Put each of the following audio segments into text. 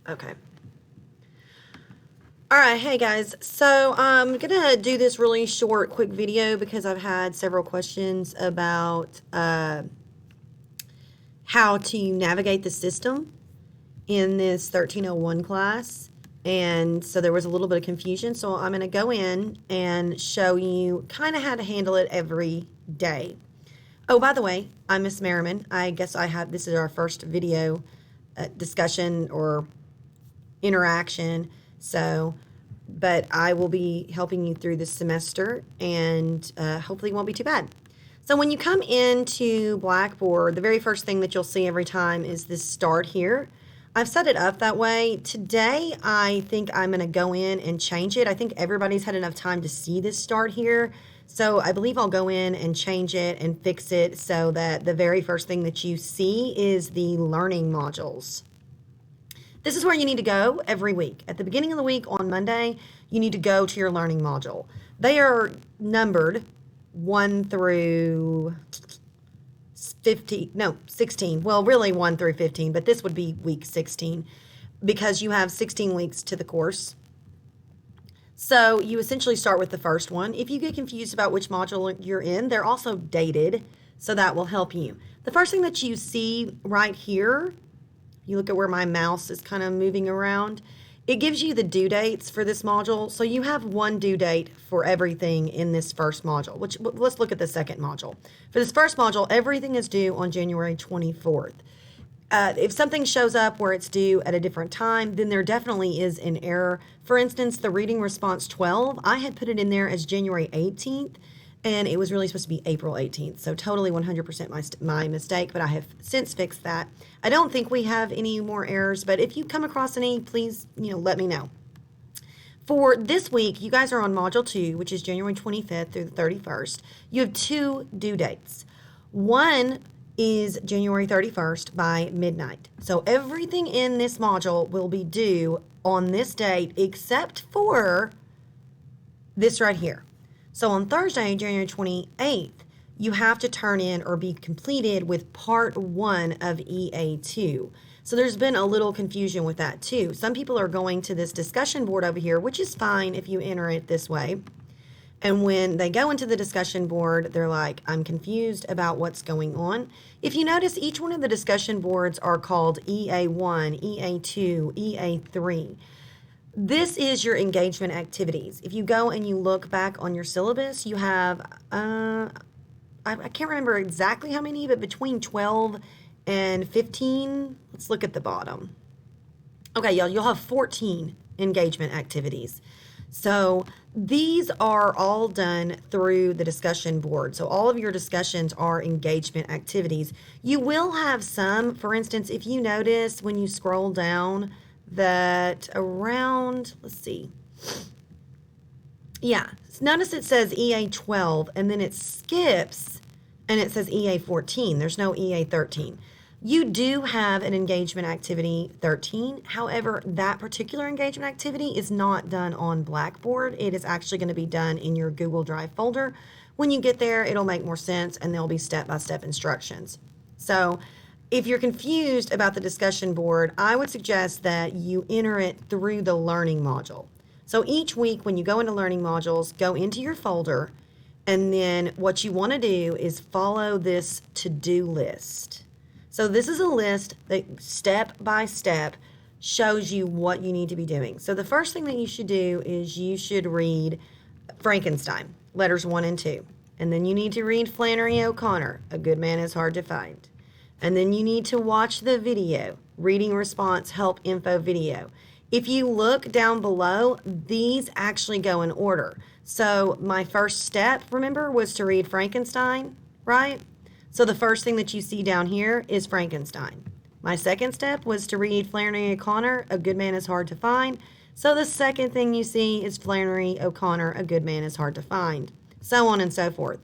Okay. All right, hey guys. So I'm gonna do this really short, quick video because I've had several questions about how to navigate the system in this 1301 class. And so there was a little bit of confusion. So I'm gonna go in and show you kind of how to handle it every day. Oh, by the way, I'm Miss Merriman. I guess this is our first video discussion or interaction. So, but I will be helping you through this semester and hopefully it won't be too bad. So when you come into Blackboard, the very first thing that you'll see every time is this start here. I've set it up that way. Today, I think I'm going to go in and change it. I think everybody's had enough time to see this start here. So I believe I'll go in and change it and fix it so that the very first thing that you see is the learning modules. This is where you need to go every week. At the beginning of the week on Monday, you need to go to your learning module. They are numbered 1 through 16. Well, really 1 through 15, but this would be week 16 because you have 16 weeks to the course. So you essentially start with the first one. If you get confused about which module you're in, they're also dated, so that will help you. The first thing that you see right here, you look at where my mouse is kind of moving around, it gives you the due dates for this module. So you have one due date for everything in this first module, which let's look at the second module. For this first module, everything is due on January 24th. If something shows up where it's due at a different time, then there definitely is an error. For instance, the reading response 12, I had put it in there as January 18th, and it was really supposed to be April 18th. So totally 100% my mistake, but I have since fixed that. I don't think we have any more errors, but if you come across any, please, let me know. For this week, you guys are on Module 2, which is January 25th through the 31st. You have 2 due dates. One is January 31st by midnight. So everything in this module will be due on this date except for this right here. So on Thursday, January 28th, you have to turn in or be completed with part 1 of EA2. So there's been a little confusion with that too. Some people are going to this discussion board over here, which is fine if you enter it this way. And when they go into the discussion board, they're like, I'm confused about what's going on. If you notice, each one of the discussion boards are called EA1, EA2, EA3. This is your engagement activities. If you go and you look back on your syllabus, you have, I can't remember exactly how many, but between 12 and 15. Let's look at the bottom. Okay, y'all, you'll have 14 engagement activities. So these are all done through the discussion board. So all of your discussions are engagement activities. You will have some, for instance, if you notice when you scroll down that around, let's see. Yeah, notice it says EA12 and then it skips and it says EA14. There's no EA13. You do have an engagement activity 13. However, that particular engagement activity is not done on Blackboard. It is actually going to be done in your Google Drive folder. When you get there, it'll make more sense and there'll be step-by-step instructions. So if you're confused about the discussion board, I would suggest that you enter it through the learning module. So each week when you go into learning modules, go into your folder, and then what you want to do is follow this to-do list. So this is a list that step by step shows you what you need to be doing. So the first thing that you should do is you should read Frankenstein, letters 1 and 2. And then you need to read Flannery O'Connor, A Good Man is Hard to Find. And then you need to watch the video, Reading Response Help Info video. If you look down below, these actually go in order. So my first step, remember, was to read Frankenstein, right? So the first thing that you see down here is Frankenstein. My second step was to read Flannery O'Connor, A Good Man is Hard to Find. So the second thing you see is Flannery O'Connor, A Good Man is Hard to Find. So on and so forth.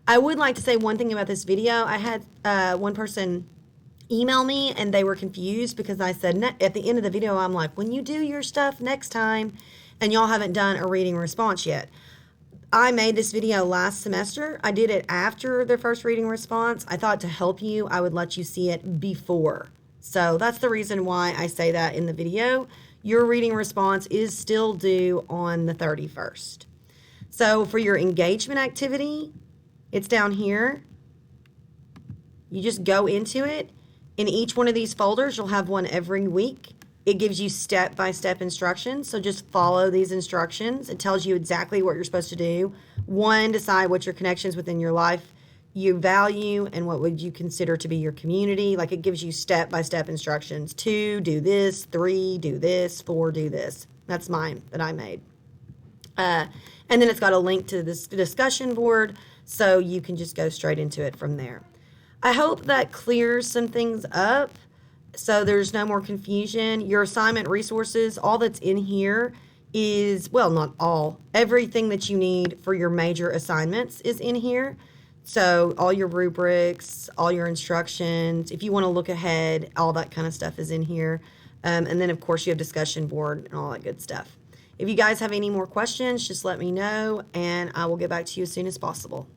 I would like to say one thing about this video. I had one person email me and they were confused because I said at the end of the video, I'm like, when you do your stuff next time and y'all haven't done a reading response yet. I made this video last semester. I did it after the first reading response. I thought to help you, I would let you see it before So that's the reason why I say that in the video. Your reading response is still due on the 31st. So for your engagement activity, it's down here. You just go into it. In each one of these folders, you'll have one every week. It gives you step-by-step instructions, so just follow these instructions. It tells you exactly what you're supposed to do. 1, decide what your connections within your life you value and what would you consider to be your community. Like, it gives you step-by-step instructions. 2, do this. 3, do this. 4, do this. That's mine that I made. And then it's got a link to this discussion board, so you can just go straight into it from there. I hope that clears some things up so there's no more confusion. Your assignment resources, all that's in here is, well, not all, everything that you need for your major assignments is in here. So all your rubrics, all your instructions, if you want to look ahead, all that kind of stuff is in here. And then, of course, you have discussion board and all that good stuff. If you guys have any more questions, just let me know, and I will get back to you as soon as possible.